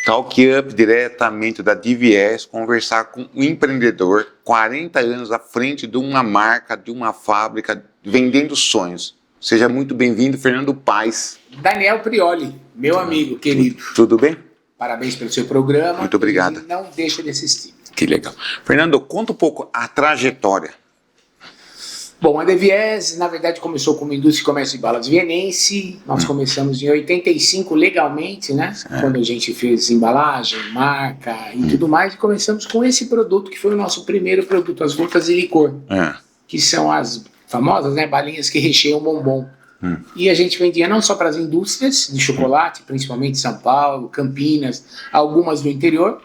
Talk Up diretamente da DVS, conversar com um empreendedor, 40 anos à frente de uma marca, de uma fábrica, vendendo sonhos. Seja muito bem-vindo, Fernando Paes. Daniel Prioli, meu amigo querido. Tudo bem? Parabéns pelo seu programa. Muito obrigado. E não deixa de assistir. Que legal. Fernando, conta um pouco a trajetória. Bom, a DVS, na verdade, começou como indústria e comércio de balas vienense. Nós começamos em 85 legalmente, né? Quando a gente fez embalagem, marca e tudo mais. E começamos com esse produto, que foi o nosso primeiro produto, as gotas de licor. Que são as famosas, né, balinhas que recheiam bombom. E a gente vendia não só para as indústrias de chocolate, principalmente São Paulo, Campinas, algumas do interior.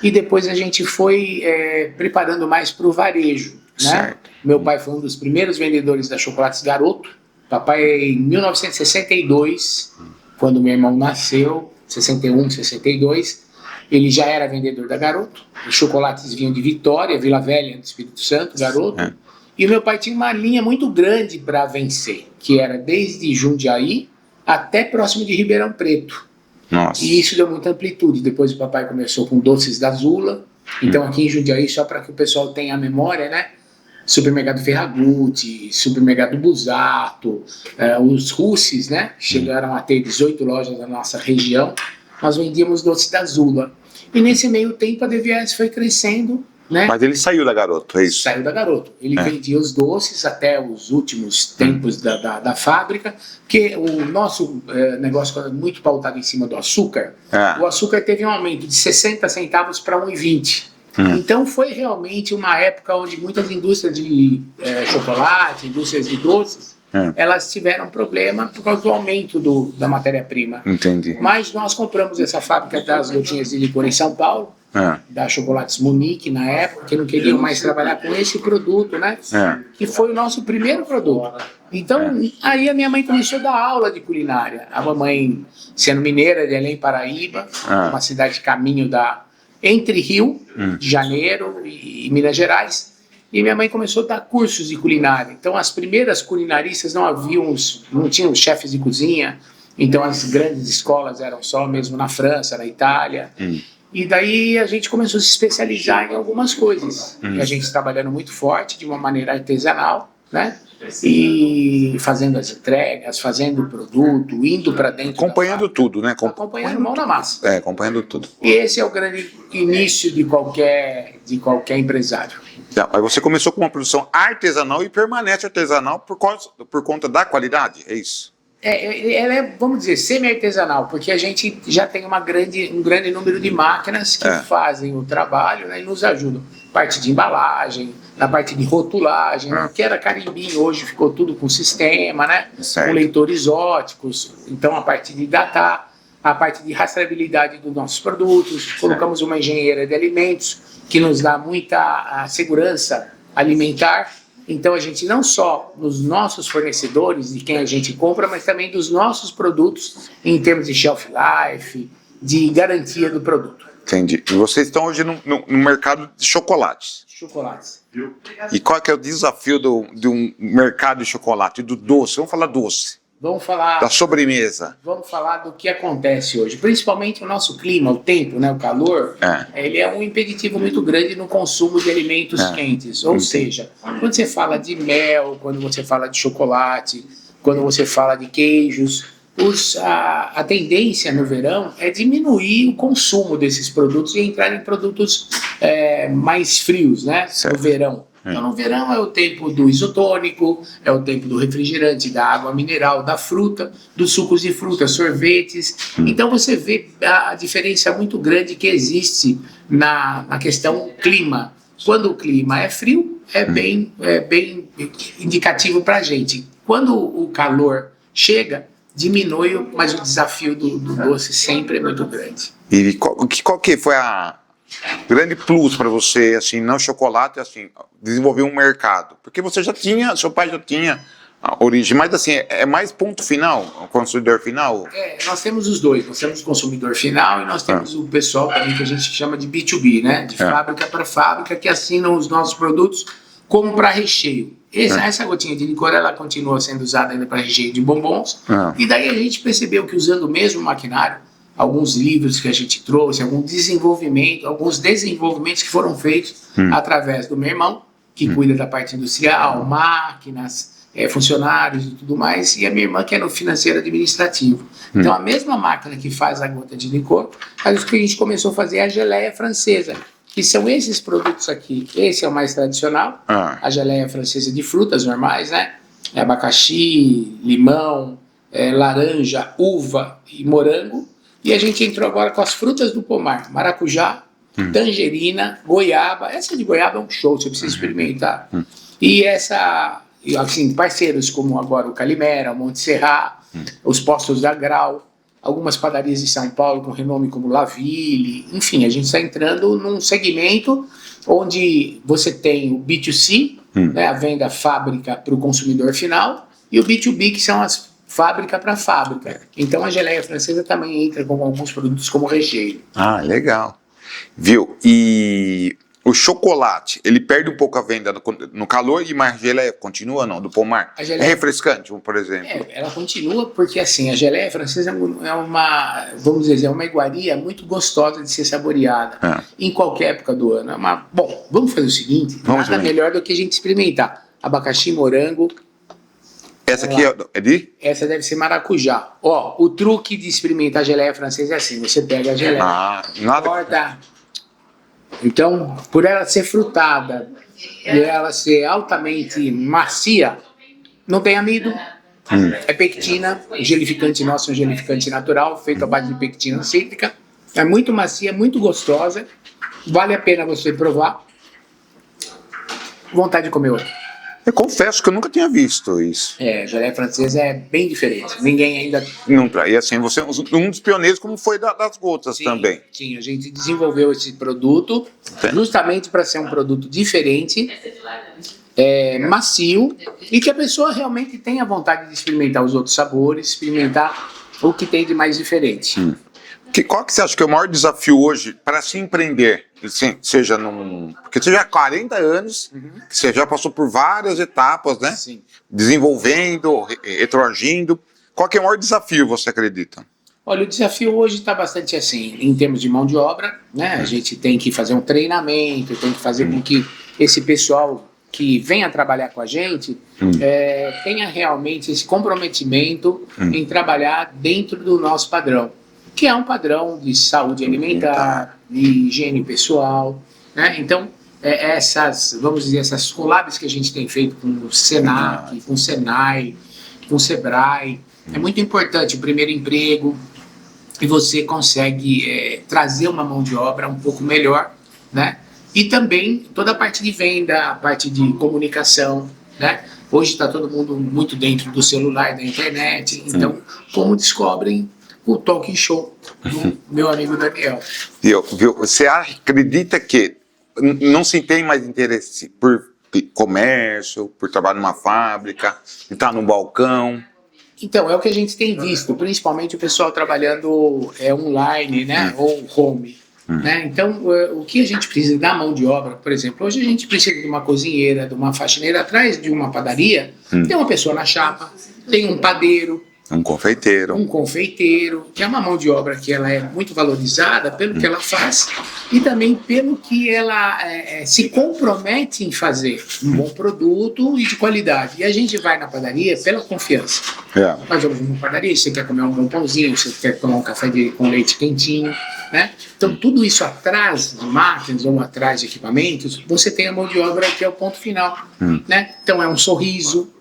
E depois a gente foi preparando mais para o varejo. Né? Meu pai foi um dos primeiros vendedores da Chocolates Garoto. Papai, em 1962, quando meu irmão nasceu, 61, 62, ele já era vendedor da Garoto. Os chocolates vinham de Vitória, Vila Velha, do Espírito Santo, Garoto. E o meu pai tinha uma linha muito grande para vencer, que era desde Jundiaí até próximo de Ribeirão Preto. Nossa. E isso deu muita amplitude. Depois o papai começou com doces da Zula. Então aqui em Jundiaí, só para que o pessoal tenha a memória, né? Supermercado Ferragutti, Supermercado Busato, os Russes, né? Chegaram a ter 18 lojas na nossa região. Nós vendíamos doces da Zula. E nesse meio tempo a DVS foi crescendo, né? Mas ele saiu da Garoto, é isso? Saiu da Garoto. Ele vendia os doces até os últimos tempos da fábrica, porque o nosso negócio era muito pautado em cima do açúcar. O açúcar teve um aumento de 60 centavos para 1,20. Então foi realmente uma época onde muitas indústrias de chocolate, indústrias de doces, elas tiveram problema por causa do aumento da matéria-prima. Entendi. Mas nós compramos essa fábrica das gotinhas de licor em São Paulo, da Chocolates Munique na época, que não queriam mais trabalhar com esse produto, né? Que foi o nosso primeiro produto. Então, aí a minha mãe começou a dar aula de culinária. A mamãe, sendo mineira de Belém, Paraíba, uma cidade de caminho entre Rio de Janeiro e Minas Gerais, e minha mãe começou a dar cursos de culinária. Então as primeiras culinaristas não tinham chefes de cozinha, então as grandes escolas eram só mesmo na França, na Itália. E daí a gente começou a se especializar em algumas coisas. E a gente trabalhando muito forte, de uma maneira artesanal, né? E fazendo as entregas, fazendo o produto, indo para dentro. Acompanhando tudo, né? Acompanhando mão na massa. Acompanhando tudo. E esse é o grande início de qualquer empresário. Aí você começou com uma produção artesanal e permanece artesanal por conta da qualidade, é isso? Ela é, vamos dizer, semi-artesanal, porque a gente já tem um grande número de máquinas que fazem o trabalho, né, e nos ajudam. Parte de embalagem, na parte de rotulagem, que era carimbinho, hoje ficou tudo com sistema, né? Com leitores óticos. Então a parte de datar, a parte de rastreabilidade dos nossos produtos. Colocamos uma engenheira de alimentos que nos dá muita segurança alimentar. Então a gente não só nos nossos fornecedores, de quem a gente compra, mas também dos nossos produtos em termos de shelf life, de garantia do produto. Entendi. E vocês estão hoje no mercado de chocolates. Chocolates. E qual que é o desafio de um mercado de chocolate, do doce? Vamos falar doce. Vamos falar da sobremesa. Vamos falar do que acontece hoje. Principalmente o nosso clima, o tempo, né, o calor, ele é um impeditivo muito grande no consumo de alimentos quentes. Ou seja, quando você fala de mel, quando você fala de chocolate, quando você fala de queijos, a tendência no verão é diminuir o consumo desses produtos e entrar em produtos mais frios, né, no verão. Então, no verão é o tempo do isotônico, é o tempo do refrigerante, da água mineral, da fruta, dos sucos de fruta, sorvetes. Então, você vê a diferença muito grande que existe na questão clima. Quando o clima é frio, é bem indicativo para a gente. Quando o calor chega, diminui, mas o desafio do doce sempre é muito grande. E qual que foi a grande plus para você, assim, não chocolate, assim, desenvolver um mercado? Porque você já tinha, seu pai já tinha a origem, mas assim, é mais ponto final, o consumidor final? Nós temos os dois, nós temos o consumidor final e nós temos o pessoal também que a gente chama de B2B, né, de fábrica para fábrica, que assinam os nossos produtos como para recheio. Essa gotinha de licor, ela continua sendo usada ainda para recheio de bombons, e daí a gente percebeu que usando o mesmo maquinário, alguns livros que a gente trouxe, alguns desenvolvimentos que foram feitos através do meu irmão, que cuida da parte industrial, máquinas, funcionários e tudo mais, e a minha irmã que é no financeiro administrativo. Então a mesma máquina que faz a gota de licor, mas o que a gente começou a fazer é a geleia francesa, que são esses produtos aqui. Esse é o mais tradicional, a geleia francesa de frutas normais, né? Abacaxi, limão, laranja, uva e morango. E a gente entrou agora com as frutas do pomar, maracujá, tangerina, goiaba. Essa de goiaba é um show, você precisa experimentar. E assim, parceiros como agora o Calimera, o Monte Serra, os postos da Grau, algumas padarias de São Paulo com renome como Laville. Enfim, a gente está entrando num segmento onde você tem o B2C, né, a venda fábrica para o consumidor final, e o B2B, que são as fábrica para fábrica. Então a geleia francesa também entra com alguns produtos como recheio. Ah, legal. Viu? E o chocolate, ele perde um pouco a venda no calor, e mais a geleia continua, não? Do pomar? É refrescante, por exemplo? Ela continua porque, assim, a geleia francesa é uma, vamos dizer, é uma iguaria muito gostosa de ser saboreada em qualquer época do ano. Bom, vamos fazer o seguinte, nada melhor do que a gente experimentar abacaxi, morango. Essa aqui é de? Essa deve ser maracujá. Ó, o truque de experimentar a geleia francesa é assim, você pega a geleia, corta. Então, por ela ser frutada e ela ser altamente macia, não tem amido, é pectina, o gelificante nosso é um gelificante natural, feito à base de pectina cítrica, é muito macia, muito gostosa, vale a pena você provar, vontade de comer outra. Eu confesso que eu nunca tinha visto isso. A geleia francesa é bem diferente. Ninguém ainda... Não, e assim, você é um dos pioneiros, como foi das gotas também. Sim, a gente desenvolveu esse produto justamente para ser um produto diferente, macio, e que a pessoa realmente tenha vontade de experimentar os outros sabores, experimentar o que tem de mais diferente. Qual que você acha que é o maior desafio hoje para se empreender? Seja porque você já há 40 anos, você já passou por várias etapas, né? Sim. Desenvolvendo, retroagindo. Qual que é o maior desafio, você acredita? Olha, o desafio hoje está bastante assim, em termos de mão de obra, né? A gente tem que fazer um treinamento, tem que fazer com que esse pessoal que venha trabalhar com a gente tenha realmente esse comprometimento em trabalhar dentro do nosso padrão, que é um padrão de saúde alimentar, de higiene pessoal, né? Então, vamos dizer, essas collabs que a gente tem feito com o Senac, com o Senai, com o Sebrae, é muito importante o primeiro emprego, e você consegue trazer uma mão de obra um pouco melhor, né? E também toda a parte de venda, a parte de comunicação, né? Hoje está todo mundo muito dentro do celular, da internet, então, como descobrem o talk show do meu amigo Daniel. Você acredita que não se tem mais interesse por comércio, por trabalhar numa fábrica, estar num balcão? Então, é o que a gente tem visto, principalmente o pessoal trabalhando online, né, ou home. Né? Então, o que a gente precisa da mão de obra, por exemplo, hoje a gente precisa de uma cozinheira, de uma faxineira, atrás de uma padaria, tem uma pessoa na chapa, tem um padeiro, um confeiteiro, que é uma mão de obra que ela é muito valorizada pelo que ela faz e também pelo que ela se compromete em fazer um bom produto e de qualidade. E a gente vai na padaria pela confiança. Nós vamos numa padaria, você quer comer um bom pãozinho, você quer tomar um café com leite quentinho, né? Então tudo isso atrás de máquinas ou atrás de equipamentos, você tem a mão de obra que é o ponto final, né? Então é um sorriso,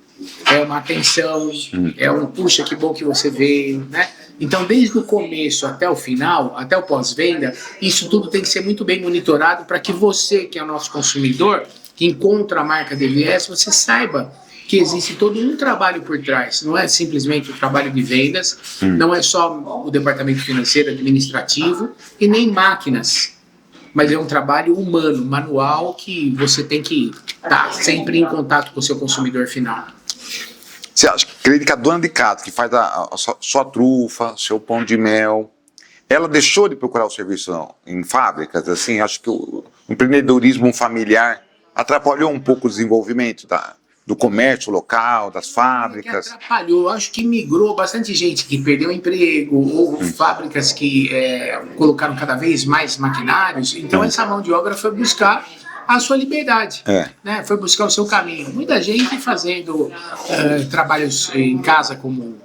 é uma atenção, é um puxa, que bom que você veio, né? Então, desde o começo até o final, até o pós-venda, isso tudo tem que ser muito bem monitorado para que você, que é o nosso consumidor, que encontra a marca DVS, você saiba que existe todo um trabalho por trás. Não é simplesmente o trabalho de vendas, não é só o departamento financeiro, administrativo e nem máquinas. Mas é um trabalho humano, manual, que você tem que estar sempre em contato com o seu consumidor final. Você acredita que a dona de casa, que faz a sua trufa, seu pão de mel, ela deixou de procurar o serviço em fábricas? Assim, acho que o empreendedorismo familiar atrapalhou um pouco o desenvolvimento do comércio local, das Que fábricas? atrapalhou, acho que migrou bastante gente que perdeu emprego, ou fábricas que colocaram cada vez mais maquinários, então essa mão de obra foi buscar a sua liberdade, né? Foi buscar o seu caminho. Muita gente fazendo trabalhos em casa como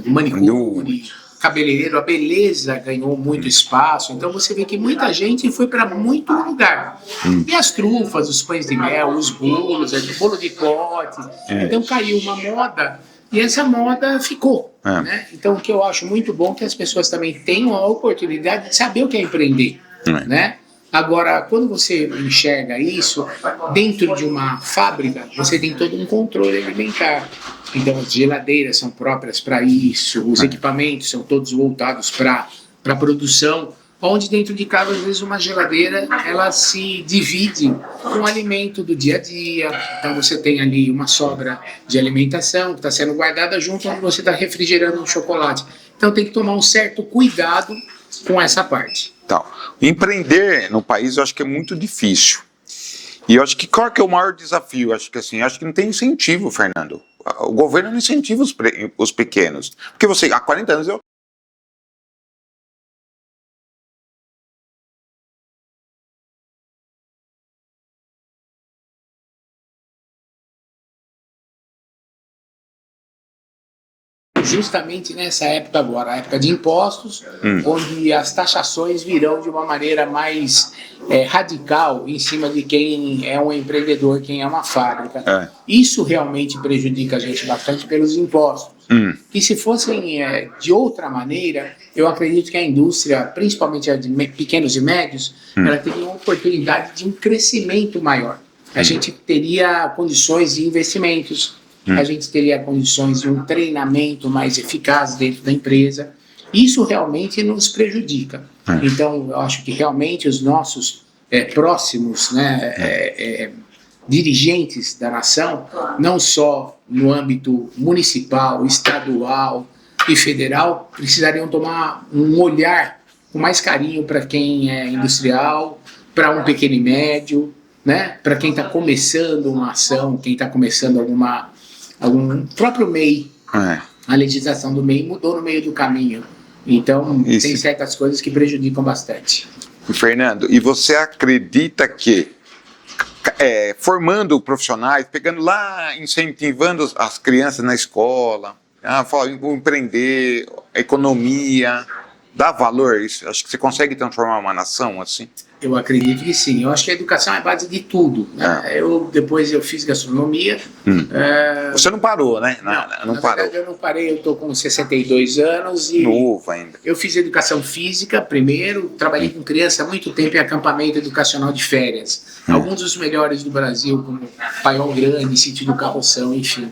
manicure, cabeleireiro, a beleza ganhou muito espaço, então você vê que muita gente foi para muito lugar. E as trufas, os pães de mel, os bolos, o bolo de pote, então caiu uma moda e essa moda ficou. Né? Então o que eu acho muito bom é que as pessoas também tenham a oportunidade de saber o que é empreender. Né? Agora, quando você enxerga isso, dentro de uma fábrica, você tem todo um controle alimentar. Então, as geladeiras são próprias para isso, os equipamentos são todos voltados para a produção, onde dentro de casa, às vezes, uma geladeira, ela se divide com o alimento do dia a dia. Então, você tem ali uma sobra de alimentação que está sendo guardada junto onde você está refrigerando um chocolate. Então, tem que tomar um certo cuidado com essa parte. Então, empreender no país eu acho que é muito difícil. E eu acho que qual que é o maior desafio? Eu acho que assim, acho que não tem incentivo, Fernando. O governo não incentiva os pequenos. Porque você, há 40 anos eu justamente nessa época agora, a época de impostos, onde as taxações virão de uma maneira mais radical em cima de quem é um empreendedor, quem é uma fábrica. Isso realmente prejudica a gente bastante pelos impostos. E se fossem de outra maneira, eu acredito que a indústria, principalmente a de pequenos e médios, ela teria uma oportunidade de um crescimento maior. A gente teria condições de investimentos, a gente teria condições de um treinamento mais eficaz dentro da empresa. Isso realmente nos prejudica. Então, eu acho que realmente os nossos próximos dirigentes da nação, não só no âmbito municipal, estadual e federal, precisariam tomar um olhar com mais carinho para quem é industrial, para um pequeno e médio, né? Para quem está começando uma ação, quem está começando algum próprio MEI. A legislação do MEI mudou no meio do caminho. Então, tem certas coisas que prejudicam bastante. Fernando, e você acredita que formando profissionais, pegando lá, incentivando as crianças na escola, vou empreender, economia, dá valor a isso? Acho que você consegue transformar uma nação assim? Eu acredito que sim. Eu acho que a educação é a base de tudo. Né? Depois eu fiz gastronomia. Você não parou, né? Não parou. Verdade, eu não parei. Eu estou com 62 anos e novo ainda. Eu fiz educação física primeiro. Trabalhei com criança há muito tempo em acampamento educacional de férias. Alguns dos melhores do Brasil, como Paiol Grande, Sítio do Carroção, enfim.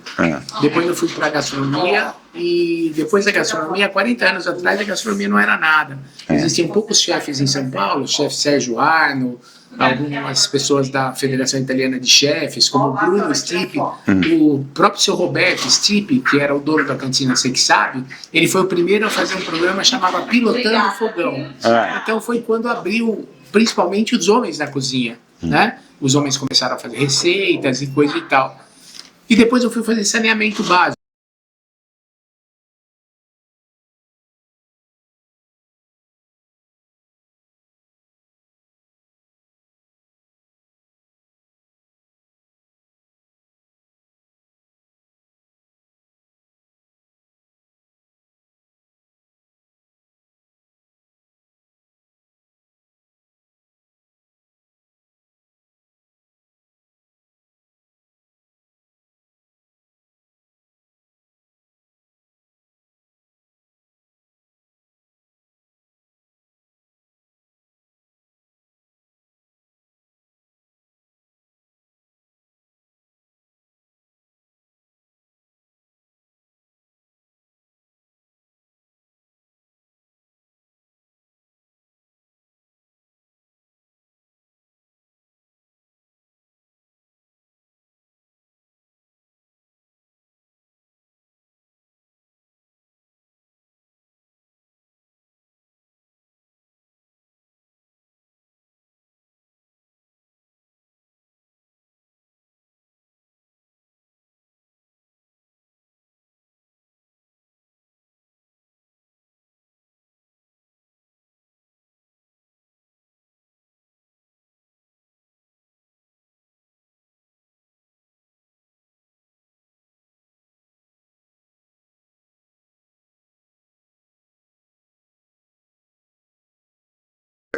Depois eu fui para a gastronomia. E depois da gastronomia, 40 anos atrás, a gastronomia não era nada. Existiam poucos chefes em São Paulo, o chefe Sérgio Arno, algumas pessoas da Federação Italiana de Chefes, como Bruno Stipe, o próprio seu Roberto Stipe, que era o dono da cantina Você Que Sabe, ele foi o primeiro a fazer um programa chamado Pilotando o Fogão. Então foi quando abriu, principalmente os homens na cozinha, né? Os homens começaram a fazer receitas e coisa e tal. E depois eu fui fazer saneamento básico.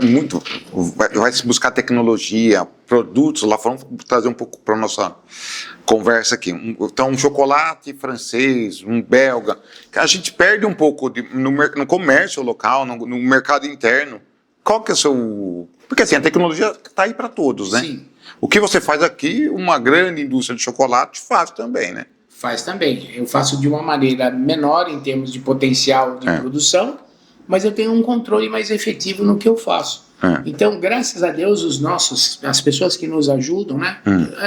muito, vai se buscar tecnologia, produtos lá fora. Vamos trazer um pouco para nossa conversa aqui. Então, um chocolate francês, um belga, que a gente perde um pouco no comércio local, no mercado interno. Qual que é o seu... Porque assim, a tecnologia está aí para todos, né? Sim. O que você faz aqui, uma grande indústria de chocolate faz também, né? Faz também. Eu faço de uma maneira menor em termos de potencial de produção, mas eu tenho um controle mais efetivo no que eu faço. Então, graças a Deus, as pessoas que nos ajudam, né?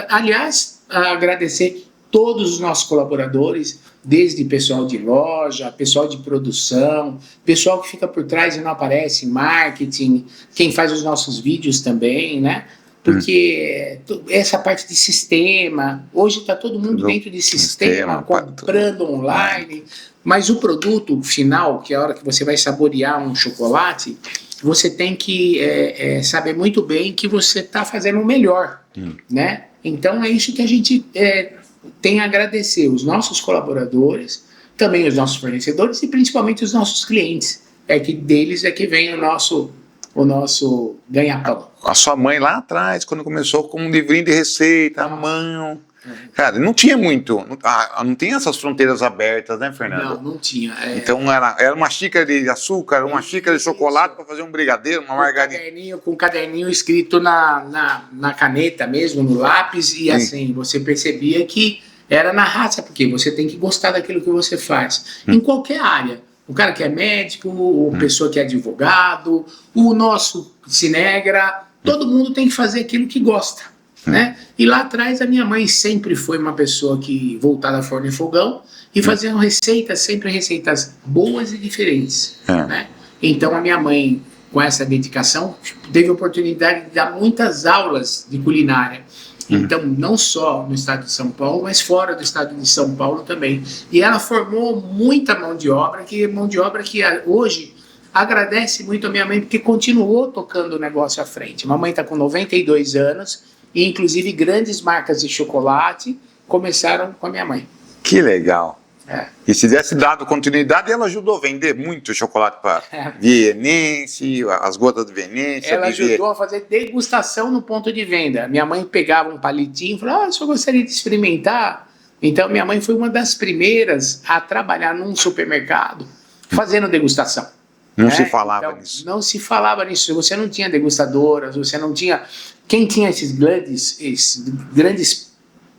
Aliás, agradecer todos os nossos colaboradores, desde pessoal de loja, pessoal de produção, pessoal que fica por trás e não aparece, marketing, quem faz os nossos vídeos também, né? Porque essa parte de sistema, hoje está todo mundo dentro de sistema, comprando online, mas o produto final, que é a hora que você vai saborear um chocolate, você tem que saber muito bem que você está fazendo o melhor, né? Então é isso que a gente tem a agradecer, os nossos colaboradores, também os nossos fornecedores e principalmente os nossos clientes. É que deles é que vem o nosso ganha-pão. A sua mãe lá atrás, quando começou com um livrinho de receita, à mão. Cara, não tinha muito. Não tinha essas fronteiras abertas, né, Fernando? Não tinha. Então era uma xícara de açúcar, uma xícara de chocolate para fazer um brigadeiro, uma margarina. Com um caderninho escrito na caneta mesmo, no lápis, e assim, você percebia que era na raça, porque você tem que gostar daquilo que você faz. Em qualquer área. O cara que é médico, ou pessoa que é advogado, o nosso cinegra, todo mundo tem que fazer aquilo que gosta, né? E lá atrás a minha mãe sempre foi uma pessoa que voltada a forno e fogão e fazia receitas, sempre receitas boas e diferentes, né? Então a minha mãe, com essa dedicação, teve a oportunidade de dar muitas aulas de culinária. Então, não só no estado de São Paulo, mas fora do estado de São Paulo também. E ela formou muita mão de obra que hoje agradece muito a minha mãe, porque continuou tocando o negócio à frente. A mamãe está com 92 anos, e inclusive grandes marcas de chocolate começaram com a minha mãe. Que legal. E se tivesse dado continuidade, ela ajudou a vender muito chocolate para vienense, as gotas de vienense. Ela ajudou a fazer degustação no ponto de venda. Minha mãe pegava um palitinho e falava, só gostaria de experimentar. Então, minha mãe foi uma das primeiras a trabalhar num supermercado fazendo degustação. Não se falava nisso. Não se falava nisso. Você não tinha degustadoras, você não tinha... Quem tinha esses grandes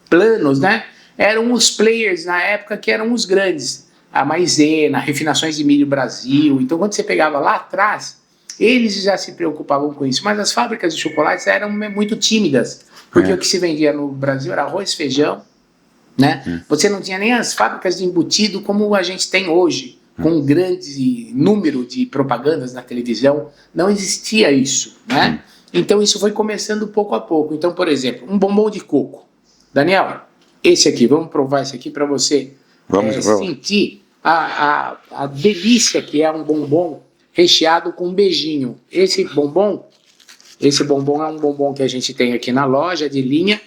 planos, né? Eram os players na época que eram os grandes. A Maizena, Refinações de Milho Brasil. Então, quando você pegava lá atrás, eles já se preocupavam com isso. Mas as fábricas de chocolates eram muito tímidas. Porque o que se vendia no Brasil era arroz, feijão, né? Você não tinha nem as fábricas de embutido como a gente tem hoje, com um grande número de propagandas na televisão. Não existia isso, né? Então, isso foi começando pouco a pouco. Então, por exemplo, um bombom de coco. Daniel... Esse aqui, vamos provar esse aqui para você sentir a delícia que é um bombom recheado com um beijinho. Esse bombom é um bombom que a gente tem aqui na loja de linha.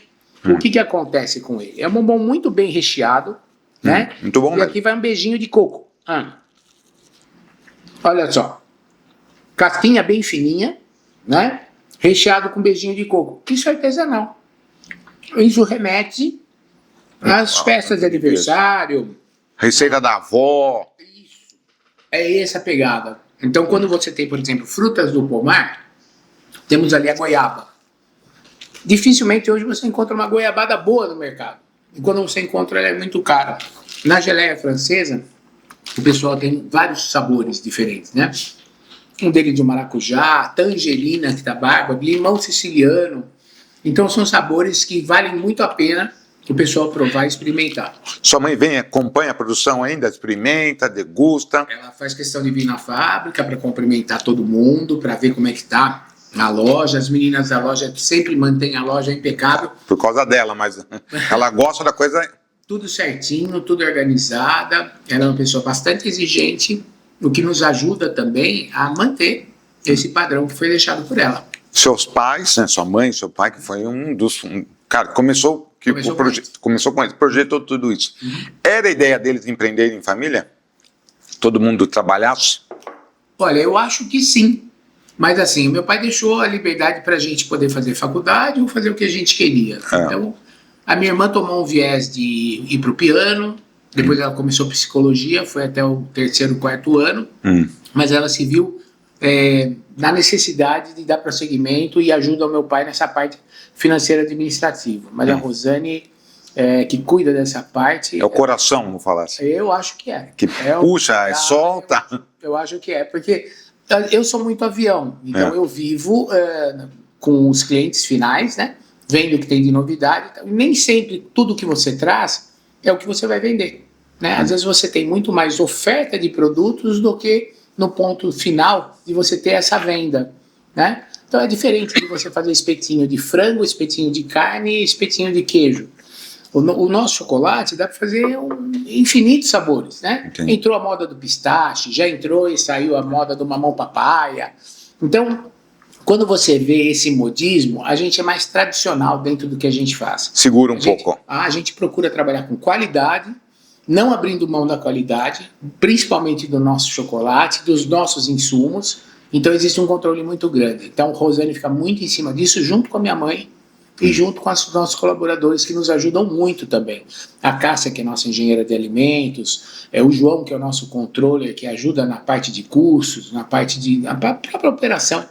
O que acontece com ele? É um bombom muito bem recheado, né? Muito bom. E aqui vai um beijinho de coco. Olha só, casquinha bem fininha, né? Recheado com beijinho de coco. Isso é artesanal. Isso remete as festas de aniversário. Receita da avó. Isso. É essa a pegada. Então, quando você tem, por exemplo, frutas do pomar, temos ali a goiaba. Dificilmente hoje você encontra uma goiabada boa no mercado. E quando você encontra, ela é muito cara. Na geleia francesa, o pessoal tem vários sabores diferentes, né? Um deles de maracujá, tangerina, que dá barba, limão siciliano. Então, são sabores que valem muito a pena o pessoal provar e experimentar. Sua mãe vem, acompanha a produção ainda, experimenta, degusta? Ela faz questão de vir na fábrica para cumprimentar todo mundo, para ver como é que tá na loja. As meninas da loja sempre mantêm a loja impecável. Por causa dela, mas ela gosta da coisa... Tudo certinho, tudo organizada. Ela é uma pessoa bastante exigente, o que nos ajuda também a manter esse padrão que foi deixado por ela. Seus pais, né, sua mãe, seu pai, que foi um dos... Cara, começou com ele, projetou tudo isso. Era a ideia deles empreenderem em família? Todo mundo trabalhasse? Olha, eu acho que sim. Mas assim, meu pai deixou a liberdade para a gente poder fazer faculdade ou fazer o que a gente queria. Então, a minha irmã tomou um viés de ir para o piano, depois ela começou psicologia, foi até o 3º, 4º ano, mas ela se viu na necessidade de dar prosseguimento e ajuda ao meu pai nessa parte financeira administrativa. Mas a Rosane, que cuida dessa parte... É o coração, vamos falar assim. Eu acho que é. Que puxa, solta. Eu acho que é, porque eu sou muito avião, então eu vivo com os clientes finais, né? Vendo o que tem de novidade. E nem sempre tudo que você traz é o que você vai vender, né? Às vezes você tem muito mais oferta de produtos do que no ponto final de você ter essa venda, né? Então é diferente de você fazer espetinho de frango, espetinho de carne e espetinho de queijo. O nosso chocolate dá para fazer infinitos sabores, né? Entendi. Entrou a moda do pistache, já entrou e saiu a moda do mamão papaya. Então, quando você vê esse modismo, a gente é mais tradicional dentro do que a gente faz. Segura um pouco. A gente procura trabalhar com qualidade, não abrindo mão da qualidade, principalmente do nosso chocolate, dos nossos insumos. Então existe um controle muito grande. Então o Rosane fica muito em cima disso, junto com a minha mãe e junto com os nossos colaboradores que nos ajudam muito também. A Cássia, que é nossa engenheira de alimentos, o João, que é o nosso controller, que ajuda na parte de cursos, na parte da própria operação.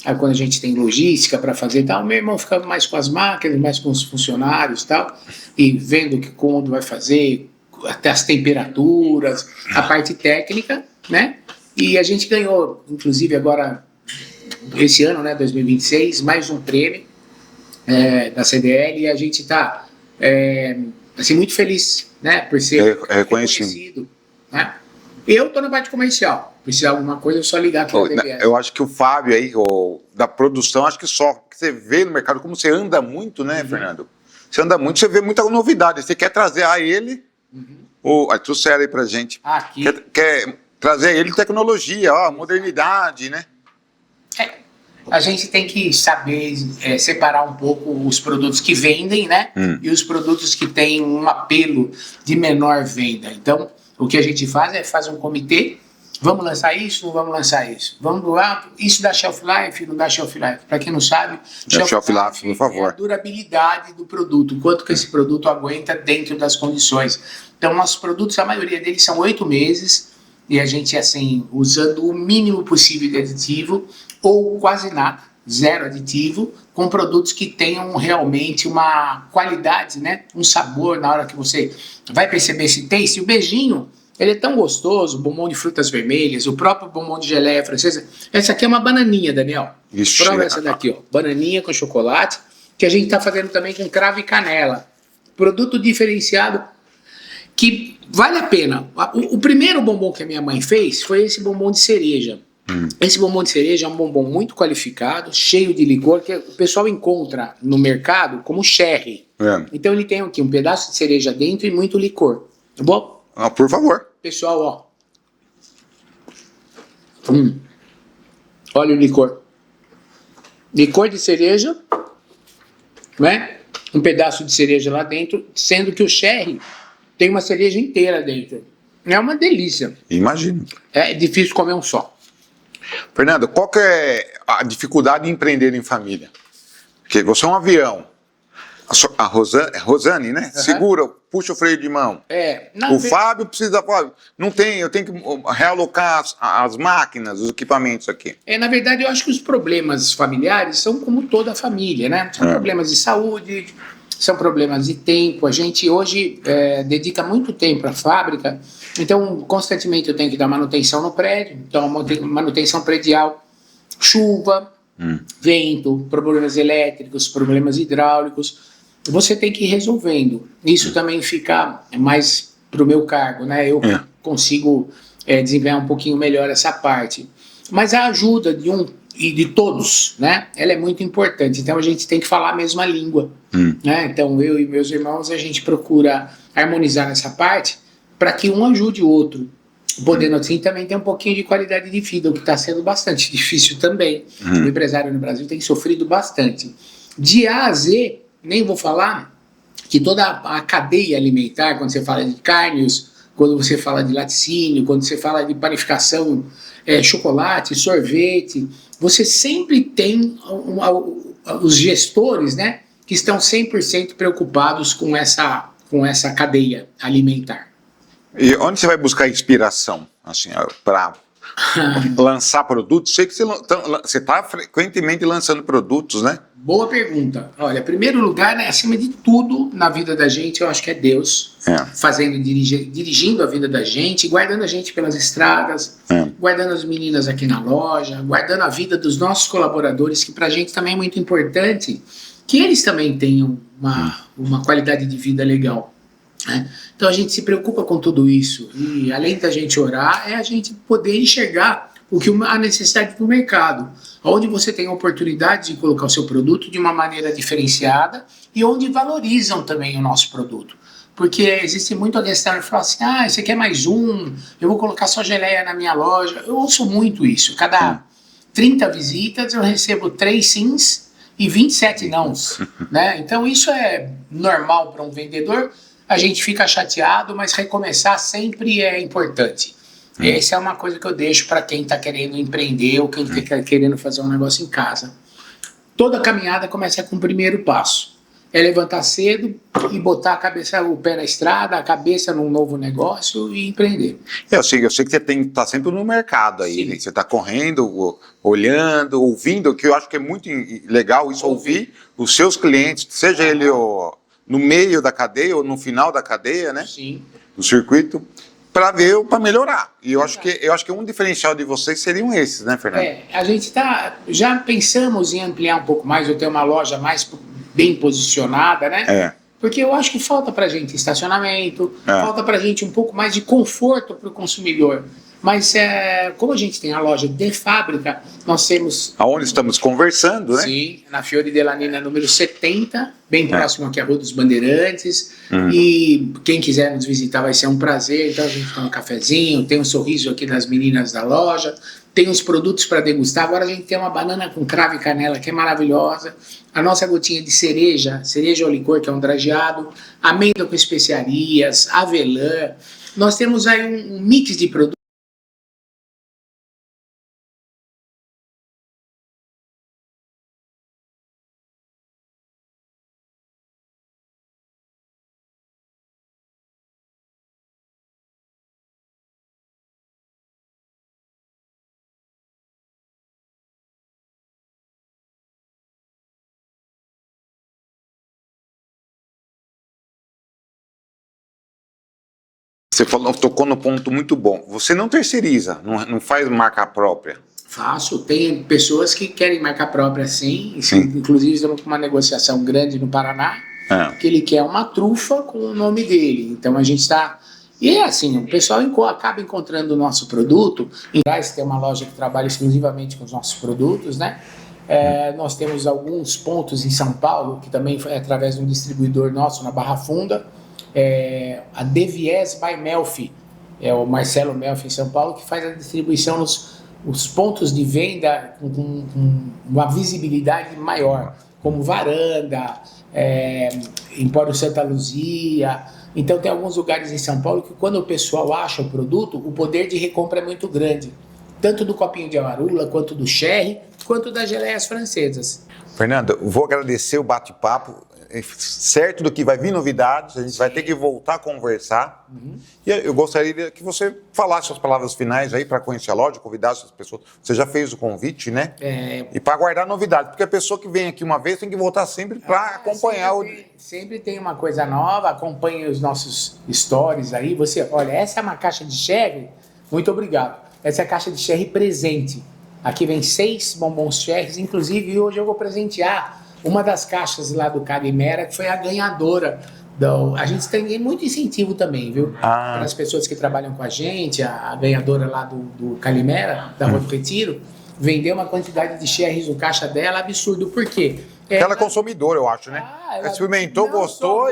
Aí quando a gente tem logística para fazer tal, meu irmão fica mais com as máquinas, mais com os funcionários tal, e vendo que quando vai fazer, até as temperaturas, a parte técnica, né? E a gente ganhou, inclusive agora, esse ano, né, 2026, mais um prêmio da CDL, e a gente está assim, muito feliz, né, por ser reconhecido, né? Eu estou na parte comercial. Precisar de alguma coisa, é só ligar aqui na DBS. Eu acho que o Fábio aí, da produção, acho que só que você vê no mercado, como você anda muito, né, Fernando? Você anda muito, você vê muita novidade. Você quer trazer a ele, trouxe sério aí pra gente. Aqui. Quer trazer a ele tecnologia, modernidade, né? A gente tem que saber separar um pouco os produtos que vendem, né? E os produtos que têm um apelo de menor venda. Então, o que a gente faz é fazer um comitê. Vamos lançar isso, não vamos lançar isso? Vamos lá, isso dá shelf life, não dá shelf life? Para quem não sabe, shelf life, por favor. É a durabilidade do produto, quanto que esse produto aguenta dentro das condições. Então, nossos produtos, a maioria deles são 8 meses, e a gente, assim, usando o mínimo possível de aditivo, ou quase nada, 0 aditivo, com produtos que tenham realmente uma qualidade, né? Um sabor na hora que você vai perceber esse taste. E o beijinho, ele é tão gostoso, o bombom de frutas vermelhas, o próprio bombom de geleia francesa. Essa aqui é uma bananinha, Daniel. Ixi, prova essa daqui, ó. Bananinha com chocolate, que a gente está fazendo também com cravo e canela. Produto diferenciado que vale a pena. O primeiro bombom que a minha mãe fez foi esse bombom de cereja. Esse bombom de cereja é um bombom muito qualificado, cheio de licor, que o pessoal encontra no mercado como sherry. Então ele tem aqui um pedaço de cereja dentro e muito licor. Tá bom? Por favor. Pessoal, ó. Olha o licor. Licor de cereja, né? Um pedaço de cereja lá dentro, sendo que o sherry tem uma cereja inteira dentro. É uma delícia. Imagino. É difícil comer um só. Fernando, qual que é a dificuldade de empreender em família? Porque você é um avião. A Rosane, né? Segura, puxa o freio de mão. Fábio precisa... Não tem, eu tenho que realocar as máquinas, os equipamentos aqui. Na verdade, eu acho que os problemas familiares são como toda a família, né? São problemas de saúde, são problemas de tempo. A gente hoje dedica muito tempo à fábrica, então constantemente eu tenho que dar manutenção no prédio, então manutenção predial, chuva, vento, problemas elétricos, problemas hidráulicos. Você tem que ir resolvendo. Isso também fica mais pro meu cargo, né? Eu consigo desempenhar um pouquinho melhor essa parte. Mas a ajuda de um e de todos, né? Ela é muito importante. Então a gente tem que falar a mesma língua, né? Então eu e meus irmãos, a gente procura harmonizar nessa parte para que um ajude o outro, podendo assim também ter um pouquinho de qualidade de vida, o que está sendo bastante difícil também. O empresário no Brasil tem sofrido bastante. De A a Z, nem vou falar que toda a cadeia alimentar, quando você fala de carnes, quando você fala de laticínio, quando você fala de panificação, chocolate, sorvete, você sempre tem os gestores, né, que estão 100% preocupados com essa cadeia alimentar. E onde você vai buscar inspiração, assim, para lançar produtos? Sei que você está frequentemente lançando produtos, né? Boa pergunta. Olha, primeiro lugar, né, acima de tudo na vida da gente, eu acho que é Deus dirigindo a vida da gente, guardando a gente pelas estradas, guardando as meninas aqui na loja, guardando a vida dos nossos colaboradores, que pra gente também é muito importante que eles também tenham uma qualidade de vida legal. Né? Então a gente se preocupa com tudo isso e além da gente orar, é a gente poder enxergar a necessidade do mercado, onde você tem a oportunidade de colocar o seu produto de uma maneira diferenciada e onde valorizam também o nosso produto. Porque existe muito a questão de falar assim, você quer mais um, eu vou colocar só geleia na minha loja. Eu ouço muito isso. Cada 30 visitas eu recebo 3 sims e 27 nãos. Né? Então isso é normal para um vendedor, a gente fica chateado, mas recomeçar sempre é importante. Essa é uma coisa que eu deixo para quem está querendo empreender ou quem está querendo fazer um negócio em casa. Toda caminhada começa com o primeiro passo. É levantar cedo e botar o pé na estrada, a cabeça num novo negócio e empreender. Eu sei que você tem que estar sempre no mercado aí, né? Você está correndo, olhando, ouvindo, que eu acho que é muito legal isso, ouvir os seus clientes, seja ele no meio da cadeia ou no final da cadeia, né? Sim. Do circuito, para melhorar. E eu acho que um diferencial de vocês seriam esses, né, Fernando? A gente já pensamos em ampliar um pouco mais, ou ter uma loja mais bem posicionada, né? Porque eu acho que falta pra gente estacionamento, falta pra gente um pouco mais de conforto para o consumidor. Mas como a gente tem a loja de fábrica, nós temos... Aonde estamos conversando, né? Sim, na Fiore Delanina, número 70, bem próximo aqui à Rua dos Bandeirantes. E quem quiser nos visitar vai ser um prazer. Então a gente tem um cafezinho, tem um sorriso aqui das meninas da loja, tem os produtos para degustar. Agora a gente tem uma banana com cravo e canela que é maravilhosa. A nossa gotinha de cereja ao licor, que é um drageado, amêndoa com especiarias, avelã. Nós temos aí um mix de produtos. Você tocou no ponto muito bom. Você não terceiriza, não faz marca própria. Faço. Tem pessoas que querem marca própria, sim. Inclusive, estamos com uma negociação grande no Paraná, que ele quer uma trufa com o nome dele. Então, a gente está... E é assim, o pessoal acaba encontrando o nosso produto. Em Goiás tem uma loja que trabalha exclusivamente com os nossos produtos, né? Nós temos alguns pontos em São Paulo, que também é através de um distribuidor nosso na Barra Funda. A Devies by Melfi, é o Marcelo Melfi em São Paulo, que faz a distribuição nos pontos de venda com uma visibilidade maior, como Varanda, Empório Santa Luzia. Então tem alguns lugares em São Paulo que quando o pessoal acha o produto, o poder de recompra é muito grande, tanto do copinho de amarula, quanto do sherry, quanto das geleias francesas. Fernando, vou agradecer o bate-papo. Certo do que vai vir novidades, a gente vai ter que voltar a conversar. E eu gostaria que você falasse as palavras finais aí para conhecer a loja, convidasse as pessoas. Você já fez o convite, né? E para aguardar novidades, porque a pessoa que vem aqui uma vez tem que voltar sempre para acompanhar sempre tem uma coisa nova, acompanhe os nossos stories aí. Olha, essa é uma caixa de sherry, muito obrigado. Essa é a caixa de sherry presente. Aqui vem 6 bombons sherry, inclusive hoje eu vou presentear uma das caixas lá do Calimera, que foi a ganhadora. A gente tem muito incentivo também, viu? Para as pessoas que trabalham com a gente, a ganhadora lá do Calimera, da Rua do Retiro, vendeu uma quantidade de sherries no caixa dela absurdo. Por quê? Ela é consumidora, eu acho, né? Ela experimentou, gostou.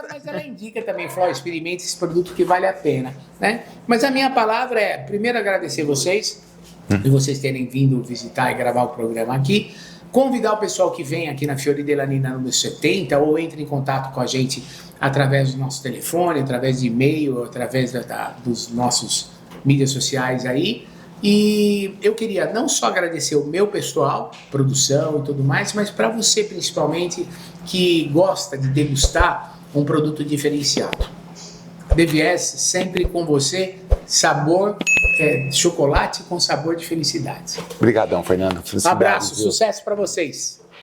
Mas ela indica também, falou, experimente esse produto que vale a pena, né? Mas a minha palavra primeiro, agradecer vocês, de vocês terem vindo visitar e gravar o programa aqui. convidar o pessoal que vem aqui na Fiori Delanina número 70 ou entre em contato com a gente através do nosso telefone, através de e-mail, através dos nossos mídias sociais aí. E eu queria não só agradecer o meu pessoal, produção e tudo mais, mas para você principalmente que gosta de degustar um produto diferenciado. DVS sempre com você, sabor, chocolate com sabor de felicidade. Obrigadão, Fernando. Abraço, sucesso para vocês.